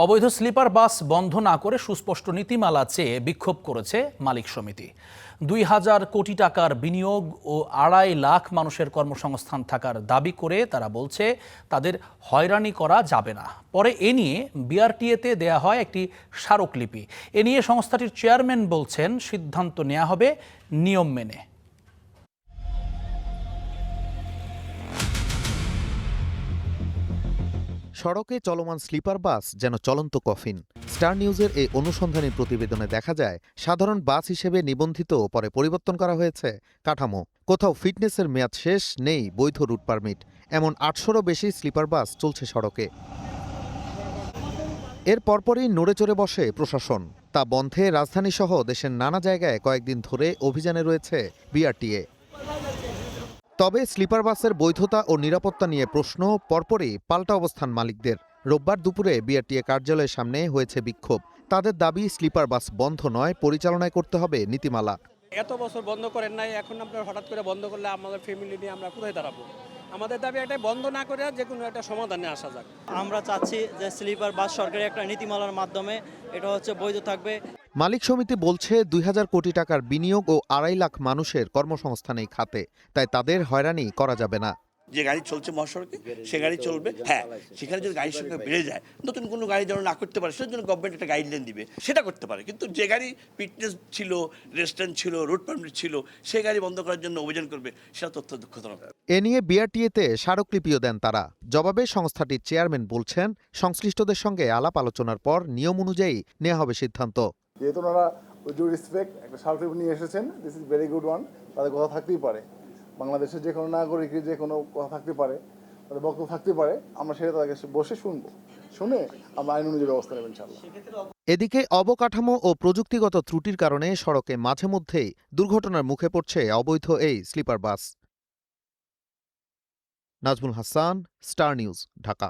অবৈধ স্লিপার বাস বন্ধ না করে সুস্পষ্ট নীতিমালা চেয়ে বিক্ষোভ করেছে মালিক সমিতি। ২,০০০ কোটি টাকার বিনিয়োগ ও ২.৫ লাখ মানুষের কর্মসংস্থান থাকার দাবি করে তারা বলছে তাদের হয়রানি করা যাবে না। পরে এ নিয়ে বিআরটিএতে দেয়া হয় একটি স্মারকলিপি। এ নিয়ে সংস্থাটির চেয়ারম্যান বলছেন সিদ্ধান্ত নেওয়া হবে নিয়ম মেনে। সড়কে চলমান স্লিপার বাস যেন চলন্ত কফিন। স্টার নিউজের এই অনুসন্ধানী প্রতিবেদনে দেখা যায় সাধারণ বাস হিসেবে নিবন্ধিত পরে পরিবর্তন করা হয়েছে কাঠামো। কোথাও ফিটনেসের মেয়াদ শেষ, নেই বৈধ রুট পারমিট। এমন ৮০০রও বেশি স্লিপার বাস চলছে সড়কে। এর পরপরই নড়ে চড়ে বসে প্রশাসন। তা বন্ধে রাজধানীসহ দেশের নানা জায়গায় কয়েকদিন ধরে অভিযানে রয়েছে বিআরটিএ। তবে স্লিপার বাসের বৈধতা ও নিরাপত্তা নিয়ে প্রশ্ন, পরপরই পাল্টা অবস্থান মালিকদের। রোববার দুপুরে বিআরটিএ কার্যালয়ের সামনে হয়েছে বিক্ষোভ। তাদের দাবি স্লিপার বাস বন্ধ নয়, পরিচালনায় করতে হবে নীতিমালা। এত বছর বন্ধ করেন নাই, এখন আপনার হঠাৎ করে বন্ধ করলে আমাদের ফ্যামিলি নিয়ে আমরা কোথায় দাঁড়াবো? আমাদের দাবি এটাই, বন্ধ না করে যে কোনো একটা সমাধানে আসা যাক। আমরা চাচ্ছি যে স্লিপার বাস সরকারি একটা নীতিমালার মাধ্যমে এটা বৈধ থাকবে। মালিক সমিতি বলছে ২,০০০ কোটি টাকার বিনিয়োগ ও ২.৫ লাখ মানুষের কর্মসংস্থান এই খাতে, তাই তাদের হয়রানি করা যাবে না। যে গাড়ি চলছে মহাসড়কে সে গাড়ি চলবে। হ্যাঁ, সেখানে যদি গাড়ির সংখ্যা বেড়ে যায়, নতুন কোনো গাড়ি যেন না করতে পারে সেটার জন্য গভর্নমেন্ট একটা গাইডলাইন দিবে, সেটা করতে পারে। কিন্তু যে গাড়ি ফিটনেস ছিল, রেস্টুরেন্ট ছিল, রুট পারমিট ছিল, সেই গাড়ি বন্ধ করার জন্য অভিযান করবে, সেটা তথ্য দুঃখজনক। এ নিয়ে বিআরটিএতে স্মারকলিপিও দেন তারা। জবাবে সংস্থাটির চেয়ারম্যান বলছেন সংশ্লিষ্টদের সঙ্গে আলাপ আলোচনার পর নিয়ম অনুযায়ী নেওয়া হবে সিদ্ধান্ত। যেহেতু ওনারা উইথ ডিউ রেসপেক্ট একটা স্মারকলিপি নিয়ে এসেছেন, this is very good one. তাদের কথা থাকতেই পারে, বাংলাদেশের যে কোনো নাগরিকের যে কোনো কথা থাকতে পারে, তাদের বক্তব্য থাকতে পারে। আমরা সেটা তাদেরকে বসে শুনবো, শুনে আমরা আইন অনুযায়ী ব্যবস্থা নেব ইনশাআল্লাহ। এদিকে অবকাঠামো ও প্রযুক্তিগত ত্রুটির কারণে সড়কে মাঝে মধ্যেই দুর্ঘটনার মুখে পড়ছে অবৈধ এই sleeper bus. Nazmul Hasan, star news, Dhaka.